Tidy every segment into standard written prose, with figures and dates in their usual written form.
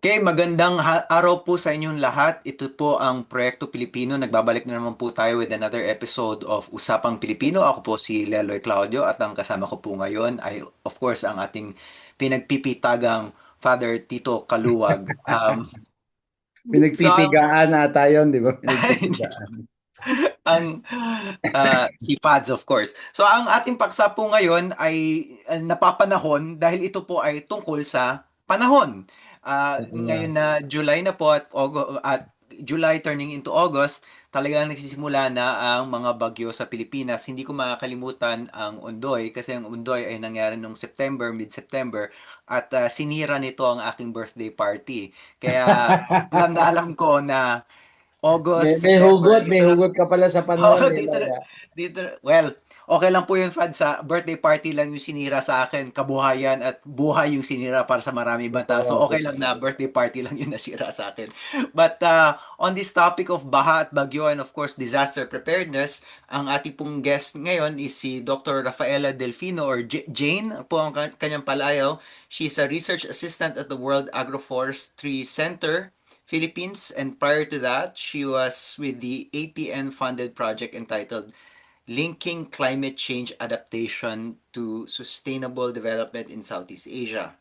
Okay, magandang araw po sa inyong lahat. Ito po ang Proyekto Pilipino. Nagbabalik na naman po tayo with another episode of Usapang Pilipino. Ako po si Leloy Claudio at ang kasama ko po ngayon ay of course ang ating pinagpipitagang Father Tito Kaluwag. So ang Pinagpipigaan ata yun, di ba? Pinagpipigaan. ang si Fads of course. So ang ating paksa po ngayon ay napapanahon dahil ito po ay tungkol sa panahon. Oo nga. Ngayon na July na po at July turning into August, talagang nagsisimula na ang mga bagyo sa Pilipinas. Hindi ko makakalimutan ang Ondoy kasi ang Ondoy ay nangyari noong September, mid-September at sinira nito ang aking birthday party. Kaya alam ko na May, August, may September, hugot, may ito na. hugot ka pala sa panahon Oo, eh, Loya. well, okay lang po yun, Fad. Sa birthday party lang yung sinira sa akin. Kabuhayan at buhay yung sinira para sa marami ibang tao. So, Totoo, okay lang na totoo. birthday party lang yung nasira sa akin. But on this topic of baha at bagyo and of course disaster preparedness, ang ating pong guest ngayon is si Dr. Rafaela Delfino or Jane po ang kanyang palayaw. She's a research assistant at the World Agroforestry Center Philippines, and prior to that, she was with the APN funded project entitled Linking Climate Change Adaptation to Sustainable Development in Southeast Asia.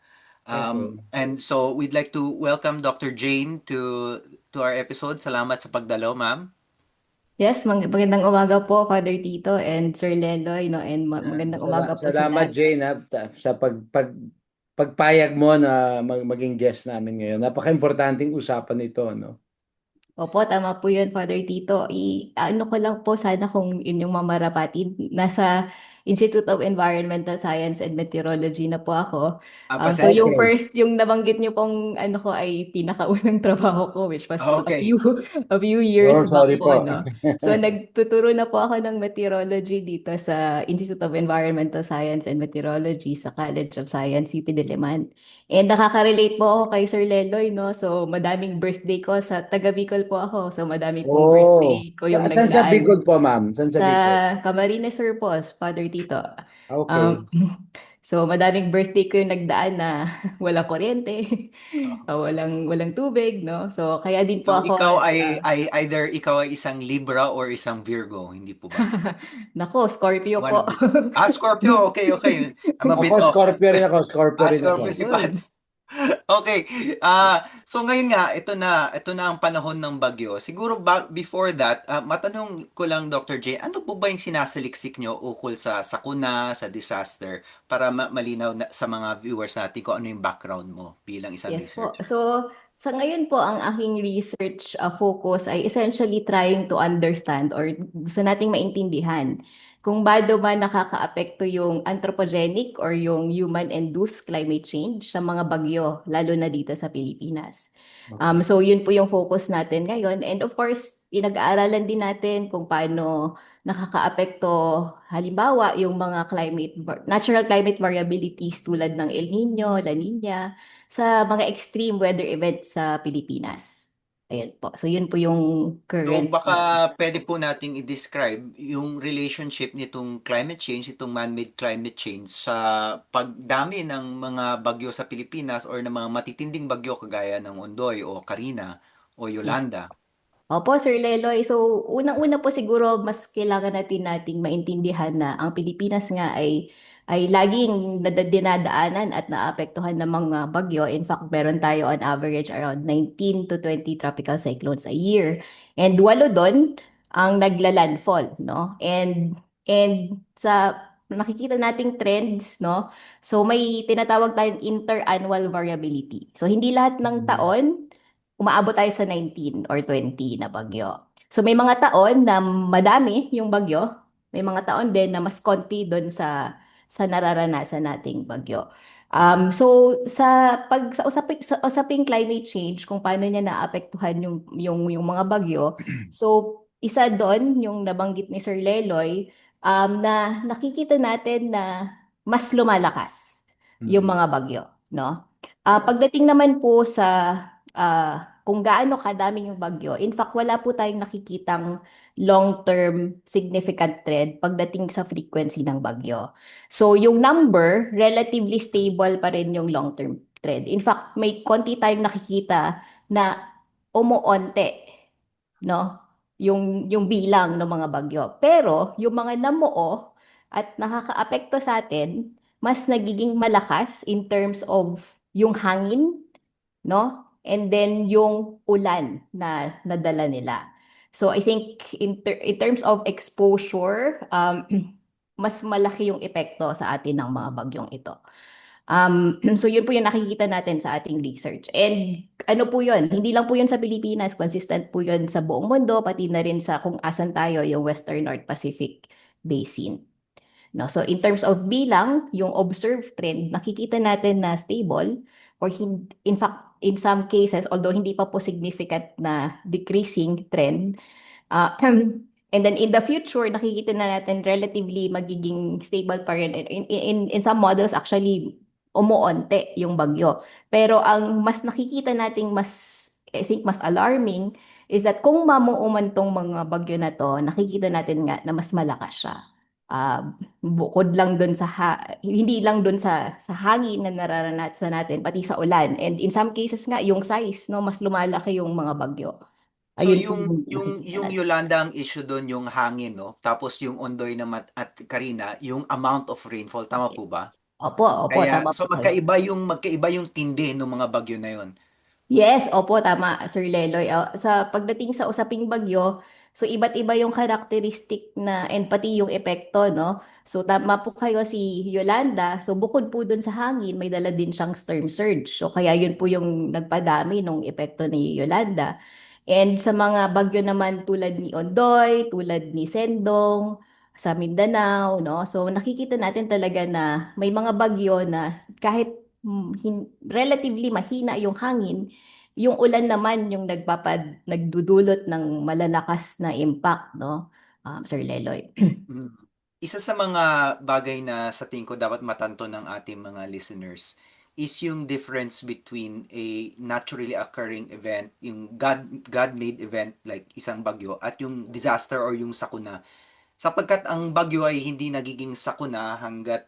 Okay. And so we'd like to welcome Dr. Jane to our episode. Salamat sa pagdalo, ma'am. Yes, magandang umaga po, Father Tito and Sir Leloy, no? And magandang umaga po sa Salamat lahat. Jane ha, sa pagpayag mo na maging guest namin ngayon. Napaka-importanting usapan ito, no? Opo, tama po yun, Father Tito. Ano ko lang po sana kung inyong mamarapati. Nasa Institute of Environmental Science and Meteorology na po ako. So Pasensya. yung Okay. first, yung nabanggit niyo pong ano ko ay pinakaunang trabaho ko, which was Okay. a few years Oh, back sorry po, po. no? So nagtuturo na po ako ng meteorology dito sa Institute of Environmental Science and Meteorology sa College of Science, UP Diliman. And nakaka-relate po ako kay Sir Leloy, no? So, madaming birthday ko sa taga Bicol po ako. So, madami pong Oh. birthday ko yung Saan sa Bicol nagdaan po, ma'am? Saan sa sa Bicol? Camarines Sur po, Father Tito. Okay. Um, so, madaming birthday ko yung nagdaan na walang kuryente, walang tubig, no? So, kaya din po So ako, ikaw ay either ikaw ay isang Libra or isang Virgo, hindi po ba? nako, Scorpio One po. of the Scorpio. Okay, okay. I'm a Ako, bit off. Scorpio rin ako. Scorpio rin ako. Scorpio si Ayun. Pats. Okay. So ngayon nga, ito na ang panahon ng bagyo. Siguro before that, matanong ko lang Dr. J, ano po ba yung sinasaliksik nyo ukol sa sakuna, sa disaster para malinaw sa mga viewers natin kung ano yung background mo bilang isang Yes po. researcher? So, sa ngayon po, ang aking research focus ay essentially trying to understand or gusto nating maintindihan kung paano ba nakakaapekto yung anthropogenic or yung human-induced climate change sa mga bagyo, lalo na dito sa Pilipinas. Okay. So, yun po yung focus natin ngayon. And of course, pinag-aaralan din natin kung paano nakakaapekto, halimbawa, yung mga natural climate variabilities tulad ng El Nino, La Nina, sa mga extreme weather events sa Pilipinas. Ayan po. So, yun po yung So current. baka pwede po nating i-describe yung relationship nitong climate change, itong man-made climate change sa pagdami ng mga bagyo sa Pilipinas or ng mga matitinding bagyo kagaya ng Ondoy o Karina o Yes. Yolanda. Opo, Sir Leloy. So, unang-una po siguro mas kailangan nating maintindihan na ang Pilipinas nga ay laging dinadaanan at naapektuhan ng mga bagyo. In fact, meron tayo on average around 19 to 20 tropical cyclones a year. And walo doon ang nagla-landfall, no? And sa nakikita nating trends, no? So may tinatawag tayong interannual variability. So hindi lahat ng Mm. taon umaabot tayo sa 19 or 20 na bagyo. So may mga taon na madami yung bagyo, may mga taon din na mas konti doon sa nararanasan nating bagyo. So sa usaping climate change, kung paano niya naapektuhan yung mga bagyo, so isa doon yung nabanggit ni Sir Leloy, na nakikita natin na mas lumalakas yung Mm. mga bagyo, no? Pagdating naman po sa kung gaano kadami yung bagyo. In fact, wala po tayong nakikitang long-term significant trend pagdating sa frequency ng bagyo. So, yung number, relatively stable pa rin yung long-term. trend. In fact, may konti tayong nakikita na umuonte, no? Yung bilang ng mga bagyo. Pero yung mga namuo at nakakaapekto sa atin, mas nagiging malakas in terms of yung hangin, no? And then yung ulan na nadala nila. So I think in terms of exposure, mas malaki yung epekto sa atin ng mga bagyong ito. So yun po yung nakikita natin sa ating research. And ano po yun, hindi lang po yun sa Pilipinas, consistent po yun sa buong mundo, pati na rin sa kung asan tayo, yung Western North Pacific Basin. No? So in terms of bilang, yung observed trend, nakikita natin na stable or in fact, in some cases, although hindi pa po significant na decreasing trend, and then in the future, nakikita na natin relatively magiging stable pa rin. In some models, actually, umuonte yung bagyo. Pero ang mas nakikita nating I think mas alarming is that kung mamuuman tong mga bagyo na to, nakikita natin nga na mas malakas siya. Bukod lang dun hindi lang dun sa hangin na nararanasan natin, pati sa ulan. And in some cases nga, yung size, no, mas lumalaki yung mga bagyo. So Ayun po yung nakikita yung natin. Yolanda ang issue doon yung hangin, no? Tapos yung Ondoy naman at Karina, yung amount of rainfall, tama po ba? Opo, opo, Kaya tama so po kayo. magkaiba yung tindi ng mga bagyo na yon. Yes, opo, tama, Sir Leloy. Sa pagdating sa usaping bagyo, so iba't iba yung karakteristik na and pati yung epekto, no? So tama po kayo si Yolanda. So bukod po dun sa hangin, may dala din siyang storm surge. So kaya yun po yung nagpadami nung epekto ni Yolanda. And sa mga bagyo naman tulad ni Ondoy, tulad ni Sendong, sa Mindanao, no? So nakikita natin talaga na may mga bagyo na kahit relatively mahina yung hangin, yung ulan naman yung nagdudulot ng malalakas na impact, no? Sir Leloy. Mm. Isa sa mga bagay na sa tingin ko dapat matanto ng ating mga listeners is yung difference between a naturally occurring event, yung God-made event like isang bagyo at yung disaster or yung sakuna. Sapagkat ang bagyo ay hindi nagiging sakuna hanggat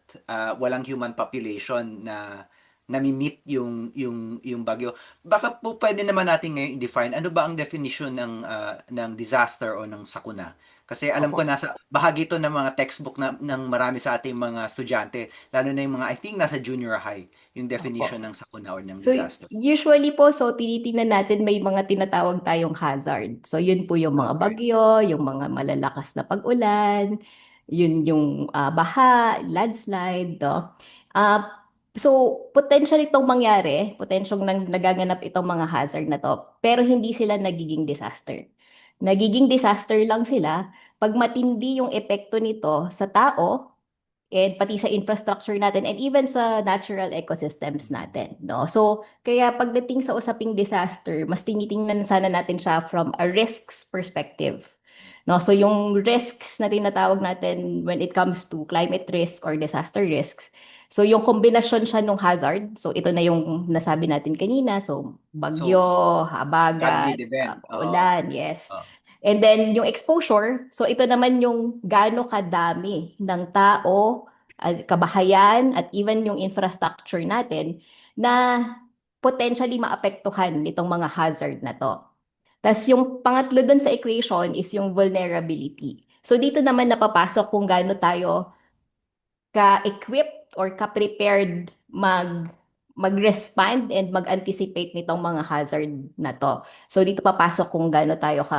walang human population na nami-meet yung bagyo. Baka po pwede naman natin ngayon i-define ano ba ang definition ng disaster o ng sakuna. Kasi alam ko Opo. nasa bahagi ito ng mga textbook ng marami sa ating mga estudyante, lalo na yung mga I think nasa junior high, yung definition Opo. ng sakuna or ng So, disaster. usually po, so tinitingnan natin may mga tinatawag tayong hazard. So, yun po yung mga Okay. bagyo, yung mga malalakas na pag-ulan, yun yung baha, landslide, no? Ah, so, potential itong mangyari, potential nang nagaganap itong mga hazard na to, pero hindi sila nagiging disaster. Nagiging disaster lang sila pag matindi yung epekto nito sa tao and pati sa infrastructure natin and even sa natural ecosystems natin, no? So, kaya pagdating sa usaping disaster, mas tinitingnan sana natin siya from a risks perspective. No, so yung risks na tinatawag natin when it comes to climate risk or disaster risks. So yung kombinasyon siya ng hazard. So ito na yung nasabi natin kanina. So bagyo, So, habagat, God-made event. Oo. ulan, yes. Oo. And then yung exposure, so ito naman yung gaano kadami ng tao, kabahayan at even yung infrastructure natin na potentially maapektuhan nitong mga hazard na to. Tapos yung pangatlo dun sa equation is yung vulnerability. So dito naman napapasok kung gaano tayo ka-equipped or ka-prepared mag-respond and mag-anticipate nitong mga hazard na to. So dito papasok kung gaano tayo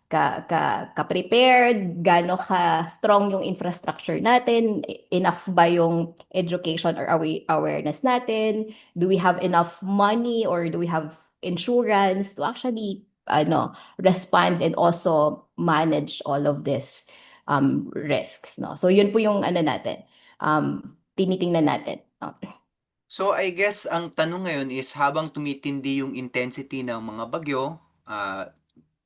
ka-prepared, gaano ka strong yung infrastructure natin, enough ba yung education or awareness natin, do we have enough money or do we have insurance to actually respond and also manage all of this risks, no? So yun po yung ano natin, tinitingnan natin. So I guess ang tanong ngayon is habang tumitindi yung intensity ng mga bagyo,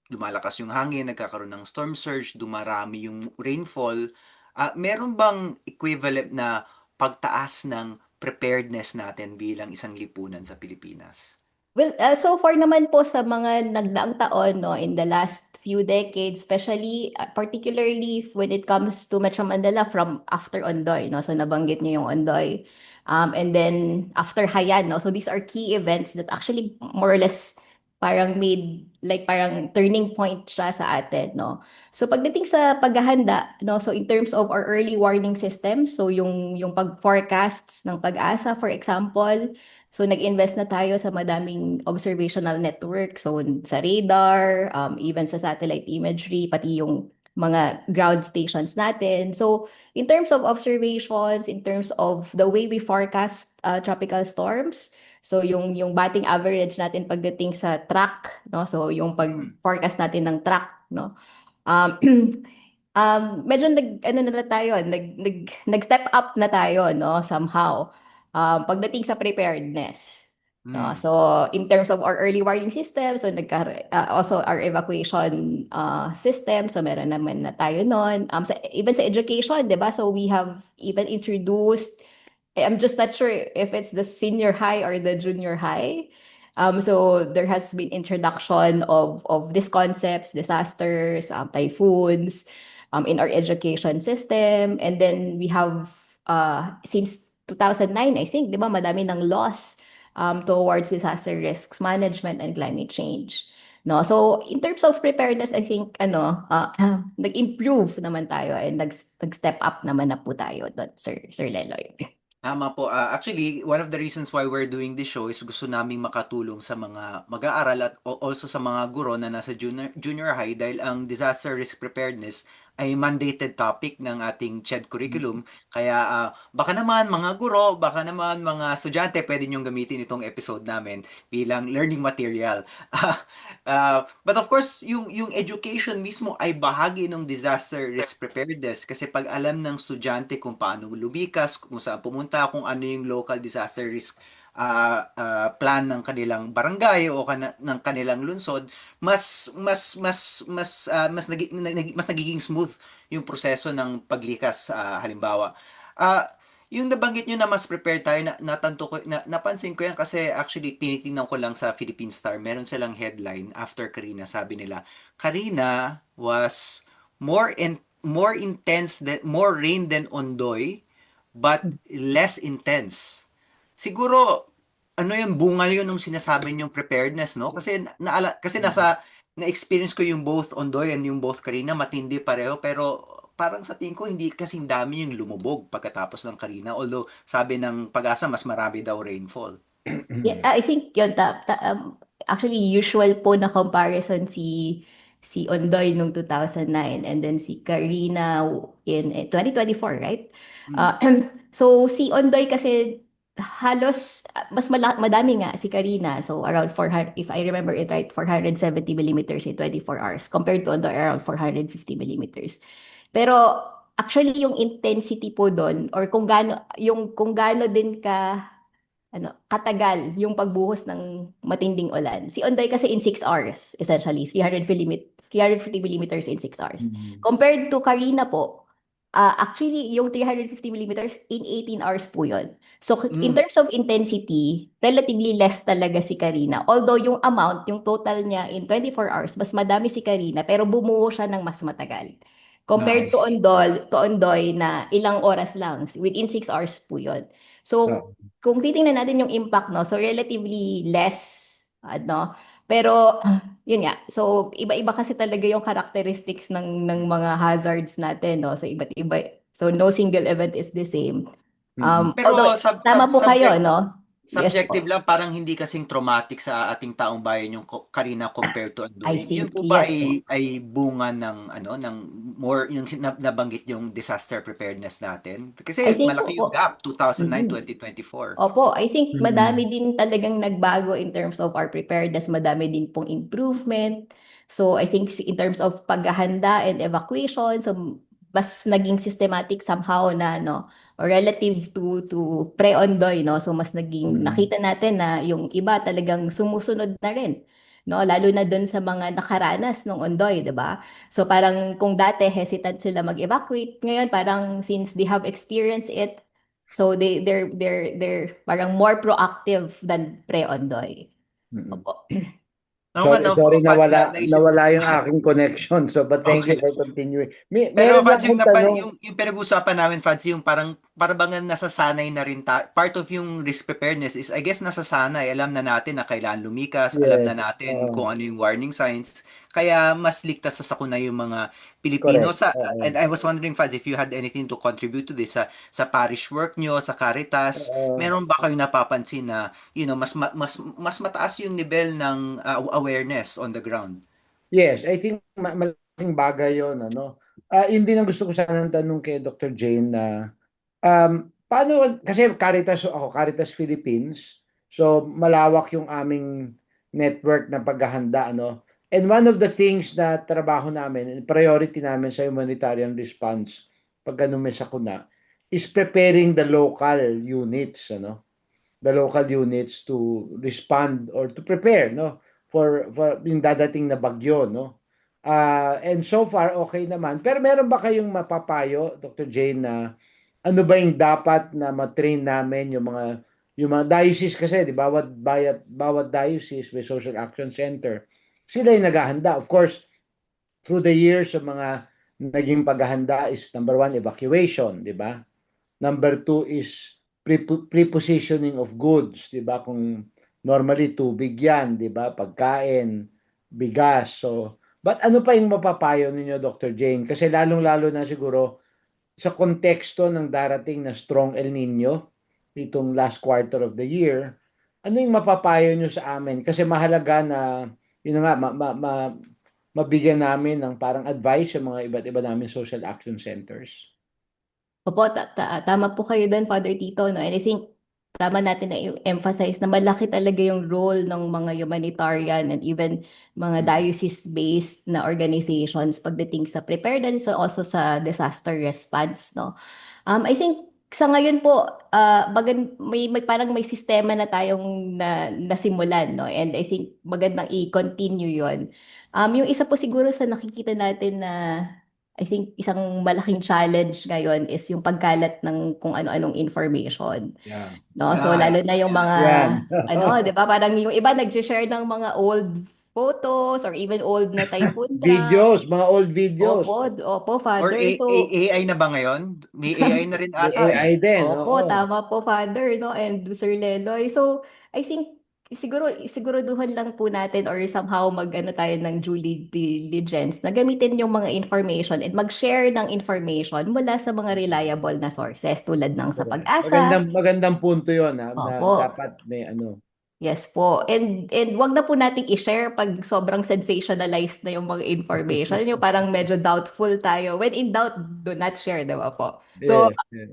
lumalakas yung hangin, nagkakaroon ng storm surge, dumarami yung rainfall, meron bang equivalent na pagtaas ng preparedness natin bilang isang lipunan sa Pilipinas? Well, so far naman po sa mga nagdaang taon, no, in the last few decades, especially, particularly when it comes to Metro Manila from after Ondoy, no, so nabanggit niyo yung Ondoy. And then after Hayan, no, so these are key events that actually more or less parang made, like parang turning point siya sa atin, no. So pagdating sa paghahanda, no, so in terms of our early warning system, so yung pag-forecasts ng pag-asa, for example, so nag-invest na tayo sa madaming observational network. So sa radar, even sa satellite imagery, pati yung mga ground stations natin. So in terms of observations, in terms of the way we forecast tropical storms, so yung batting average natin pagdating sa track, no? So yung Mm. pag-forecast natin ng track, no? Um, medyo ano na tayo, nag-step up na tayo, no, somehow. Pagdating sa preparedness. No? Mm. So, in terms of our early warning system, so also our evacuation system, so meron naman na tayo noon. Even sa education, di ba? So, we have even introduced, I'm just not sure if it's the senior high or the junior high. So there has been introduction of these concepts, disasters, typhoons, in our education system. And then we have, since 2009, I think, di ba, madami ng laws towards disaster risks management and climate change. No, so in terms of preparedness, I think nag-improve naman tayo and nag-step up naman na po tayo doon, Sir Leloy. Tama po. Actually, one of the reasons why we're doing this show is gusto naming makatulong sa mga mag-aaral at also sa mga guro na nasa junior high dahil ang disaster risk preparedness ay mandated topic ng ating CHED curriculum. Kaya baka naman mga guro, baka naman mga estudyante, pwede niyong gamitin itong episode namin bilang learning material. But of course, yung education mismo ay bahagi ng disaster risk preparedness kasi pag alam ng estudyante kung paano lumikas, kung saan pumunta, kung ano yung local disaster risk plan ng kanilang barangay o ng kanilang lungsod, mas nagiging smooth yung proseso ng paglikas, halimbawa. Ah, yung nabanggit nyo na mas prepared tayo, natanto ko, napansin ko yan kasi actually tinitingnan ko lang sa Philippine Star. Meron silang headline after Karina. Sabi nila, Karina was more intense than more rain than Ondoy, but less intense. Siguro ano yung bunga yun nung sinasabi yung preparedness, no? Kasi kasi na-experience ko yung both Ondoy and yung both Karina, matindi pareho, pero parang sa tingin ko hindi kasing dami yung lumubog pagkatapos ng Karina. Although sabi ng Pag-asa mas marami daw rainfall. Yeah, I think yun, actually usual po na comparison si Ondoy nung 2009 and then si Karina in 2024, right? Mm. So si Ondoy kasi halos madami nga si Karina. So around 400, if I remember it right, 470 millimeters in 24 hours compared to Ondoy around 450 millimeters. Pero actually yung intensity po doon or kung gaano din katagal yung pagbuhos ng matinding ulan. Si Ondoy kasi in 6 hours, essentially, 350 millimeters in 6 hours. Mm. Compared to Karina po, actually, yung 350 millimeters in 18 hours po yun. So, in Mm. terms of intensity, relatively less talaga si Karina. Although yung amount, yung total niya in 24 hours, mas madami si Karina, pero bumuho siya ng mas matagal. Compared to Nice. Ondoy na ilang oras lang, within 6 hours po yun. So, So, kung titingnan natin yung impact, no, so relatively less, pero yun nga. So iba-iba kasi talaga yung characteristics ng mga hazards natin, no. So iba't iba. So no single event is the same. Although Pero tama po kayo, no? Yes subjective po. lang, parang hindi kasing traumatic sa ating taong bayan yung Karina compared to I Andoy. Yun think, po ba yes po. ay bunga ng ng more yung nabanggit yung disaster preparedness natin? I Kasi think po, malaki yung gap, 2009, mhm. 2024. Opo, I think madami mm. din talagang nagbago in terms of our preparedness, madami din pong improvement. So I think in terms of paghahanda and evacuation, so mas naging systematic somehow na no, or relative to pre-Ondoy, no. So mas naging Mm. nakita natin na yung iba talagang sumusunod na rin. No, lalo na doon sa mga nakaranas ng Ondoy, 'di ba? So parang kung dati hesitant sila mag-evacuate, ngayon parang since they have experienced it, so they're parang more proactive than pre-Ondoy. Mm. Opo. Oo nga, no, Sorry, Fats, naisip. nawala yung aking connection. So, but thank you Okay. for continuing. Pero Meron lang Fads, yung, akong tanong. yung pinag-usapan namin, Fads, yung parang bang nasasanay na rin part of yung risk preparedness is, I guess, nasasanay. Alam na natin na kailangan lumikas, alam na Yes. natin kung ano yung warning signs. Kaya mas ligtas sa sakuna yung mga Pilipino. Correct. And I was wondering, Fads, if you had anything to contribute to this sa parish work nyo, sa Caritas, Oo. meron ba kayong napapansin na, mas mataas yung level ng awareness on the ground? Yes, I think malaking bagay yon, ano. Yun din ang gusto ko sanang tanong kay Dr. Jane na paano, kasi Caritas ako, Caritas Philippines. So malawak yung aming network na paghahanda, ano. And one of the things na trabaho namin, and priority namin sa humanitarian response pag may sakuna, is preparing the local units, ano, the local units to respond or to prepare, no, for yung dadating na bagyo, no. And so far okay naman, pero meron ba kayong mapapayo, Dr. Jane, na ano ba yung dapat na matrain namin yung mga diocese, kasi di ba, bawat diocese may social action center, sila yung naghahanda, of course, through the years. Sa mga naging paghahanda is, number one, evacuation, di ba? Number two is prepositioning of goods, 'di ba? Kung normally tubig 'yan, 'di ba? Pagkain, bigas. So, but ano pa yung mapapayo ninyo, Dr. Jane? Kasi lalong-lalo na siguro sa konteksto ng darating na strong El Nino itong last quarter of the year, ano yung mapapayo nyo sa amin? Kasi mahalaga na yun na nga, mabigyan namin ng parang advice sa mga iba't iba namin social action centers. Opo, tama po kayo doon, Father Tito, no? And I think tama natin na emphasize na malaki talaga yung role ng mga humanitarian and even mga Mm. diocese-based na organizations pagdating sa preparedness, so also sa disaster response, no? I think sa ngayon po, parang may sistema na tayong nasimulan, no? And I think magandang i-continue yon. Yung isa po siguro sa nakikita natin na I think isang malaking challenge ngayon is yung pagkalat ng kung ano-anong information, Yeah. no? So Yan. lalo na yung mga Yan. 'di ba? Parang yung iba nag-share ng mga old photos or even old na typhoon track. Videos, mga old videos. Opo, opo, Or Father. So AI na ba ngayon? May AI na rin May ata AI eh. din, opo, oo. tama po, Father, no? And Sir Leloy. So, I think siguraduhan lang po natin or somehow mag-ano tayo ng due diligence na gamitin yung mga information and mag-share ng information mula sa mga reliable na sources tulad ng sa Correct. Pag-asa. Magandang punto 'yon, ha, na Opo. dapat may ano. Yes po. And wag na po nating i-share pag sobrang sensationalized na yung mga information. Yung parang medyo doubtful tayo. When in doubt, do not share, di ba po? So, Yes, yes.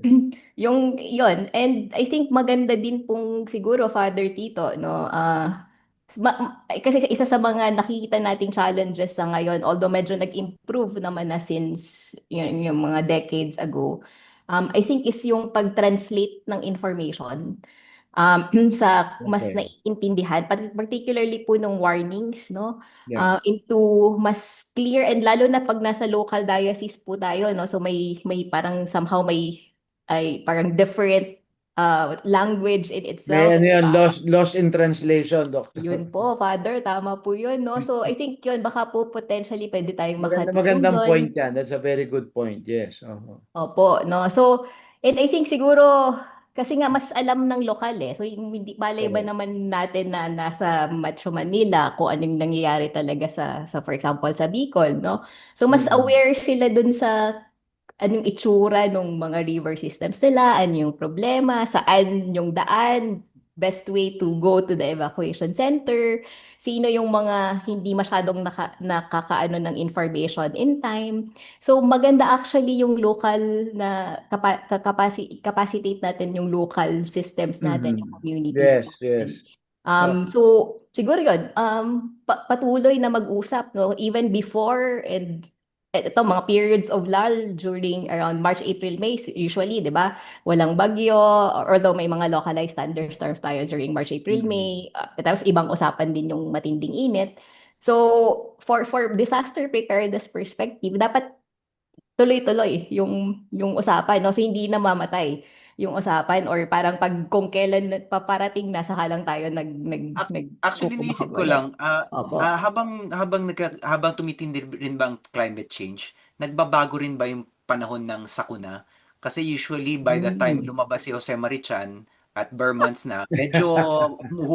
yung yun. And I think maganda din pong siguro, Father Tito, no? Kasi isa sa mga nakikita nating challenges sa ngayon, although medyo nag-improve naman na since yung mga decades ago, I think is yung pag-translate ng information sa mas Okay. naiintindihan, particularly po nung warnings, no? Yeah. Into mas clear and lalo na pag nasa local diocese po tayo, no? So may parang somehow ay parang different language in May itself. ano 'yan, lost in translation, doctor. Yun po, Father, tama po yun, no? So I think yun, baka po potentially pwede tayong makatulong Magandang doon. point 'yan. That's a very good point. Yes, oo. Opo, no? So, and I think siguro, kasi nga mas alam ng lokal eh. So, hindi malay ba Correct. naman natin na nasa Metro Manila kung anong nangyayari talaga sa for example, sa Bicol, no? So, mas Mm. aware sila dun sa anong itsura ng mga river systems nila, ano yung problema, saan yung daan, best way to go to the evacuation center, sino yung mga hindi masyadong nakakaano ng information in time. So maganda actually yung local na capacitate natin yung local systems natin, yung Mhm. communities Yes, natin. yes. Oh, So siguro yun, patuloy na mag-usap, no, even before and ito mga periods of lull during around March, April, May usually, 'di ba? Walang bagyo, although may mga localized thunderstorms tayo during March, April, mhm. May. Tapos ibang usapan din yung matinding init. So for disaster preparedness perspective, dapat tuloy-tuloy yung usapan, no? So hindi namamatay yung usapan, or parang pag kung kailan paparating na saka lang tayo Actually, naisip nagkukumahog ko ulit. lang, Opo. habang tumitindi rin ba ang climate change, nagbabago rin ba yung panahon ng sakuna? Kasi usually by the time Hmm. lumabas si Jose Marichan at bare months na, medyo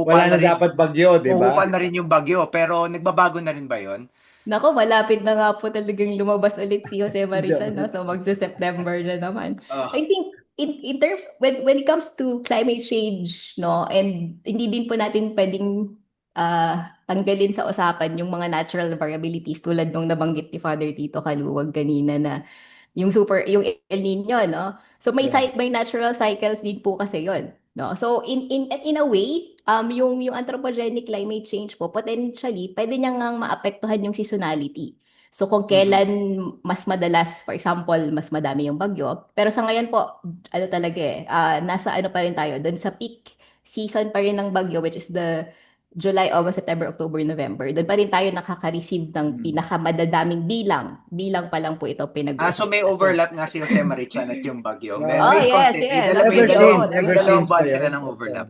Wala na dapat bagyo, di ba? umuhupa na rin yung bagyo, pero nagbabago na rin ba yon? Nako, malapit na nga po talagang lumabas ulit si Jose Marichan, no? So magse-September na naman. Ah, I think in terms when it comes to climate change, no, and hindi din po natin pwedeng tanggalin sa usapan yung mga natural variabilities tulad nung nabanggit ni Father Tito Kaluwag kanina na yung El Nino, no? So Yeah. may natural cycles din po kasi 'yon, no? So in a way, yung anthropogenic climate change po potentially pwede niyang ngang maapektuhan yung seasonality. So kung mhm. kailan mas madalas, for example, mas madami yung bagyo, pero sa ngayon po ano talaga nasa ano pa rin tayo doon sa peak season pa rin ng bagyo, which is the July, August, September, October, November. Doon pa rin tayo nakaka-receive ng Mm. pinakamadadaming bilang. Bilang pa lang po ito So pinag-uusapan may natin. overlap nga si Jose Marichan at yung bagyo. May, Yeah. Oh, may yes, konti, yes. Actually, Ever oo. may since, ever dalawang since ba buwan sila yun? ng overlap.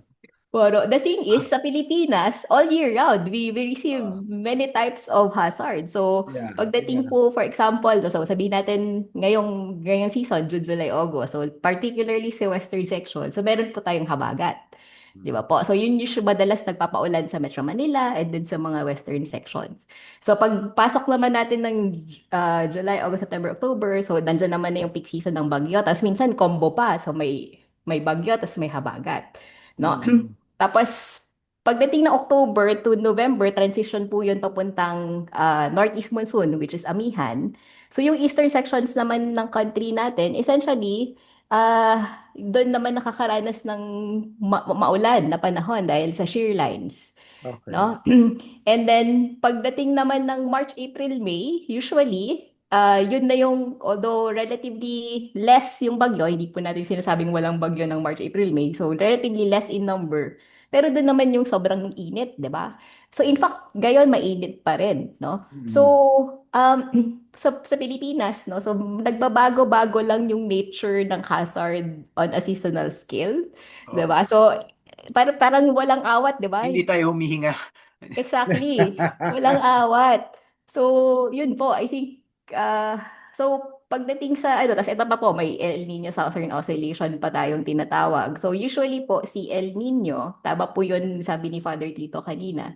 Pero the thing is, sa Pilipinas, all year round, we receive Ah, many types of hazard. So, Yeah, pagdating yeah. po, for example, so sabihin natin ngayong season, June, July, August, so particularly sa western section, so meron po tayong habagat. Di ba po? So, yun usually madalas nagpapaulan sa Metro Manila and then sa mga western sections. So, pagpasok naman natin ng July, August, September, October, so nandyan naman na yung peak season ng bagyo. Tapos minsan combo pa. So, may bagyo, tapos may habagat. No? Mm. Tapos, pagdating ng October to November, transition po yun papuntang northeast monsoon, which is amihan. So, yung eastern sections naman ng country natin, essentially, doon naman nakakaranas ng maulan na panahon dahil sa shear lines. Okay. No? And then, pagdating naman ng March, April, May, usually, yun na yung, although relatively less yung bagyo, hindi po natin sinasabing walang bagyo ng March, April, May, so relatively less in number. Pero doon naman yung sobrang init, di ba? So in fact, gayon mainit pa rin, no? So Mm. um sa Pilipinas, no? So nagbabago-bago lang yung nature ng hazard on a seasonal scale, 'di oh. ba? So parang walang awat, 'di ba? Hindi tayo humihinga. Exactly. Walang awat. So, yun po, I think, so, pagdating sa, ano, tas ito pa po, may El Nino Southern Oscillation pa tayong tinatawag. So, usually po, si El Nino, tama po yun sabi ni Father Tito kanina,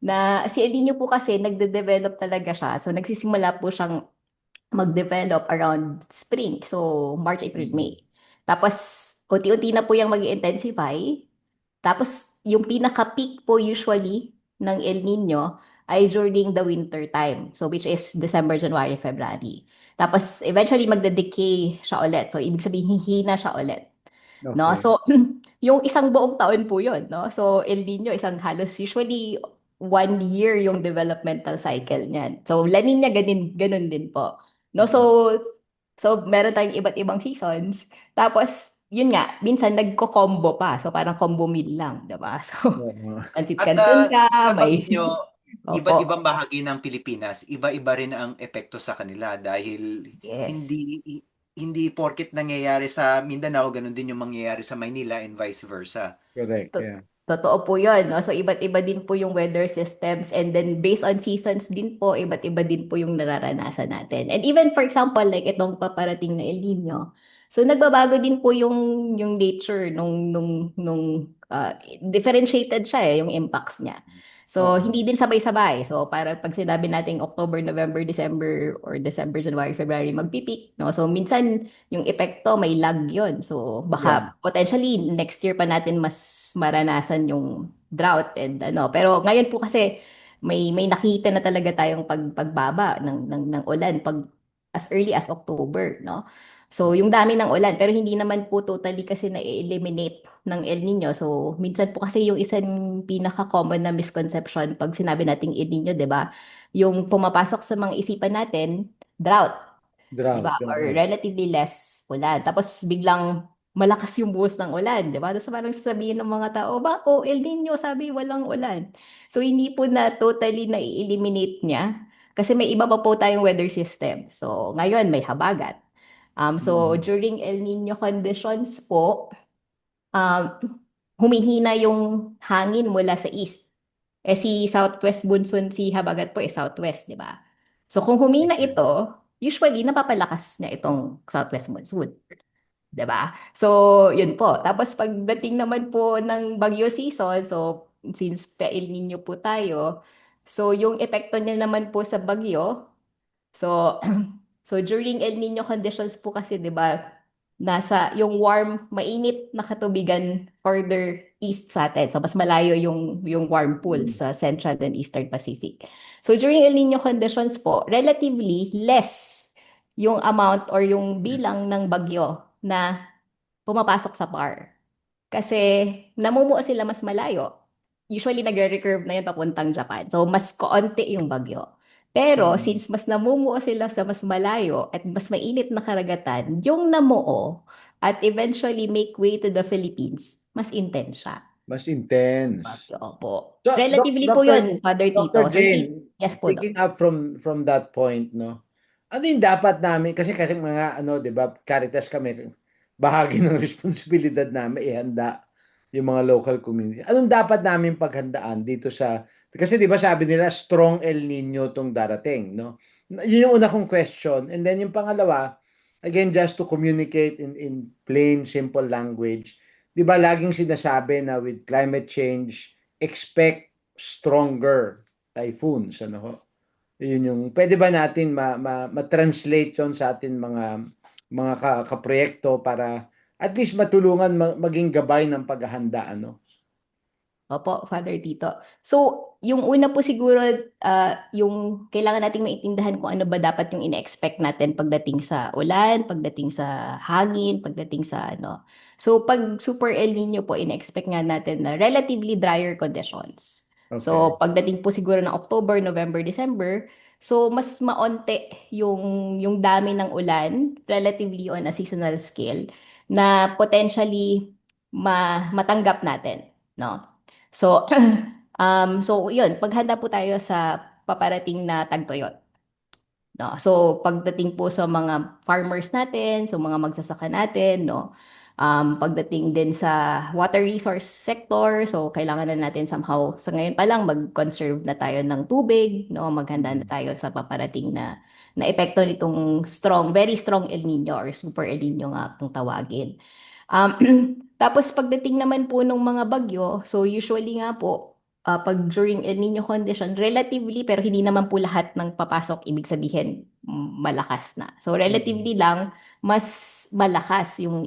na si El Nino po kasi nagde-develop talaga siya. So, nagsisimula po siyang mag-develop around spring. So, March, April, Mm. May. Tapos, unti-unti na po yung mag-intensify. Tapos, yung pinaka-peak po usually ng El Nino ay during the winter time. So, which is December, January, February. Tapos, eventually, magde-decay siya ulit. So, ibig sabihin, hihina siya ulit. No? Okay. So, yung isang buong taon po yun. No? So, El Nino, isang halos usually 1 year yung developmental cycle niyan. So, La Nina, ganun din po. No? Mm. So meron tayong iba't ibang seasons. Tapos, yun nga, minsan nagko-combo pa. So, parang combo meal lang, 'di ba? So, Oo. pansit At canton ka, may nabanggit nyo, iba't opo. ibang bahagi ng Pilipinas, iba-iba rin ang epekto sa kanila dahil Yes. hindi hindi porket nangyayari sa Mindanao, ganun din yung mangyayari sa Maynila and vice versa. Correct. To- Yeah. Totoo po yun, no? So, iba't iba din po yung weather systems, and then based on seasons din po, iba't iba din po yung nararanasan natin. And even for example, like itong paparating na El Nino, so nagbabago din po yung nature differentiated siya yung impacts niya. So, Oo. hindi din sabay-sabay. So, para pag sinabi nating October, November, December, or December, January, February, magpipik, no? So, minsan, yung epekto may lag yun. So Yeah. baka potentially next year pa natin mas maranasan yung drought and ano. Pero ngayon po kasi may nakita na talaga tayong pagbaba ng ulan pag as early as October, no? So yung dami ng ulan pero hindi naman po totally kasi na-eliminate ng El Nino. So minsan po kasi yung isang pinaka-common na misconception pag sinabi nating El Nino, 'di ba? Yung pumapasok sa mga isipan natin, drought. 'Di Drought. ba? Or Oo. relatively less ulan. Tapos biglang malakas yung buhos ng ulan, 'di ba? Tapos parang sasabihin ng mga tao, ba, El Nino, sabi walang ulan. So hindi po na totally na-eliminate niya Kasi may iba pa po tayong weather system. So, ngayon may habagat. So, Mm. during El Nino conditions po, um, humihina yung hangin mula sa east. Si southwest monsoon, si habagat po southwest, di ba? So, kung humina Okay. ito, usually napapalakas niya itong southwest monsoon. 'Di ba? So, yun po. Tapos pagdating naman po ng bagyo season, so since El Nino po tayo, so yung epekto niya naman po sa bagyo, so so during El Nino conditions po kasi 'di ba, nasa yung warm, mainit na katubigan further east sa atin. So mas malayo yung warm pool Mm. sa Central and Eastern Pacific. So during El Nino conditions po, relatively less yung amount or yung bilang ng bagyo na pumapasok sa bar. Kasi namumuo sila mas malayo. Usually nagre-recurve na yun papuntang Japan. So mas kaunti yung bagyo. Pero Mm. since mas namumuo sila sa mas malayo at mas mainit na karagatan, yung namuo at eventually make way to the Philippines, mas intense siya. Mas intense. Bagyo, opo. So, Relatively po Dr. yun, Father Dr. Tito. So hindi, Jane, yes po, Doc. picking up from that point, no? Ano yung dapat namin, kasi mga ano, 'di ba, Caritas kami, bahagi ng responsibilidad namin ihanda yung mga local community. Anong dapat namin paghandaan dito sa, kasi 'di ba sabi nila strong El Nino tong darating, no? Yun yung una kong question. And then yung pangalawa, again just to communicate in plain simple language. 'Di ba laging sinasabi na with climate change expect stronger typhoons, ano ho? Yun yung pwede ba natin ma-translate yon sa atin mga kaproyekto para at least matulungan maging gabay ng paghahanda, ano? Opo, Father Tito. So, yung una po siguro, yung kailangan nating maintindihan kung ano ba dapat yung ina-expect natin pagdating sa ulan, pagdating sa hangin, pagdating sa ano. So, pag Super El Nino po, ina-expect nga natin na relatively drier conditions. So, Okay. pagdating po siguro ng October, November, December, so mas maonte yung dami ng ulan relatively on a seasonal scale na potentially matanggap natin, no? So, so yun, paghanda po tayo sa paparating na tagtuyot. No? So, pagdating po sa mga farmers natin, so mga magsasaka natin, no? Pagdating din sa water resource sector, so kailangan na natin somehow, sa ngayon pa lang, mag-conserve na tayo ng tubig, no? Maghanda na Mm. tayo sa paparating na epekto nitong strong, very strong El Nino or Super El Nino nga kung tawagin. Um, tapos pagdating naman po ng mga bagyo, so usually nga po, pag during El Nino condition, relatively, pero hindi naman po lahat ng papasok, ibig sabihin, malakas na. So Mm. relatively lang, mas malakas yung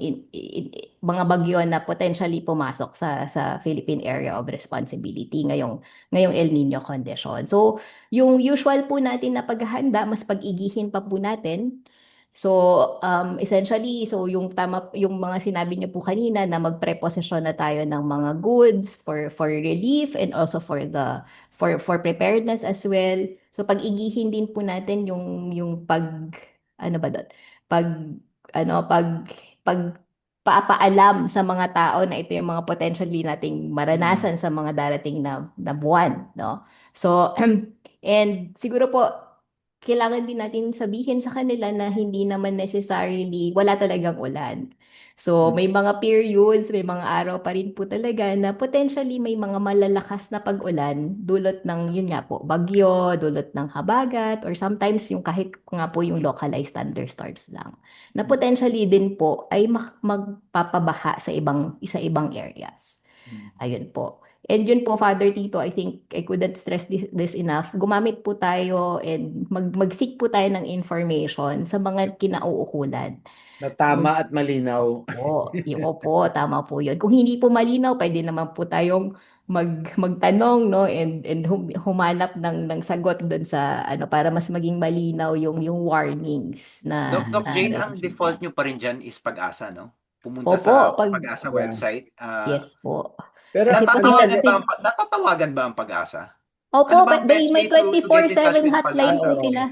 mga bagyo na potentially pumasok sa Philippine Area of Responsibility ngayong El Nino condition. So yung usual po natin na paghahanda, mas pag-igihin pa po natin. So, essentially, so yung mga sinabi niyo po kanina na magpreposisyon na tayo ng mga goods for relief and also for preparedness as well. So, pag-igihin din po natin yung ano ba doon? Pag ano pag papaalam sa mga tao na ito yung mga potentially nating Mm. maranasan sa mga darating na buwan, no? So, and siguro po kailangan din natin sabihin sa kanila na hindi naman necessarily wala talagang ulan. So, Mm. may mga periods, may mga araw pa rin po talaga na potentially may mga malalakas na pag-ulan dulot ng, yun nga po, bagyo, dulot ng habagat, or sometimes yung kahit nga po yung localized thunderstorms lang. Na potentially din po ay magpapabaha sa ibang areas. Mm. Ayun po. And yun po, Father Tito, I think I couldn't stress this enough. Gumamit po tayo and mag-seek po tayo ng information sa mga kinauukulan. Na So, tama at malinaw. opo, tama po yun. Kung hindi po malinaw, pwede naman po tayong magtanong, no? And humanap ng sagot doon sa, ano, para mas maging malinaw yung warnings na, Doc na Jane, ang default nasusundan. nyo pa rin dyan is Pag-asa, no? Pumunta Opo, sa pag, Pag-asa Yeah. website. yes po. Pero Kasi po ano, Natatawagan ba ang Pag-asa? Opo, Ano ba ang best may way to get in touch 24/7 with hotline po Pag-asa? oo. sila.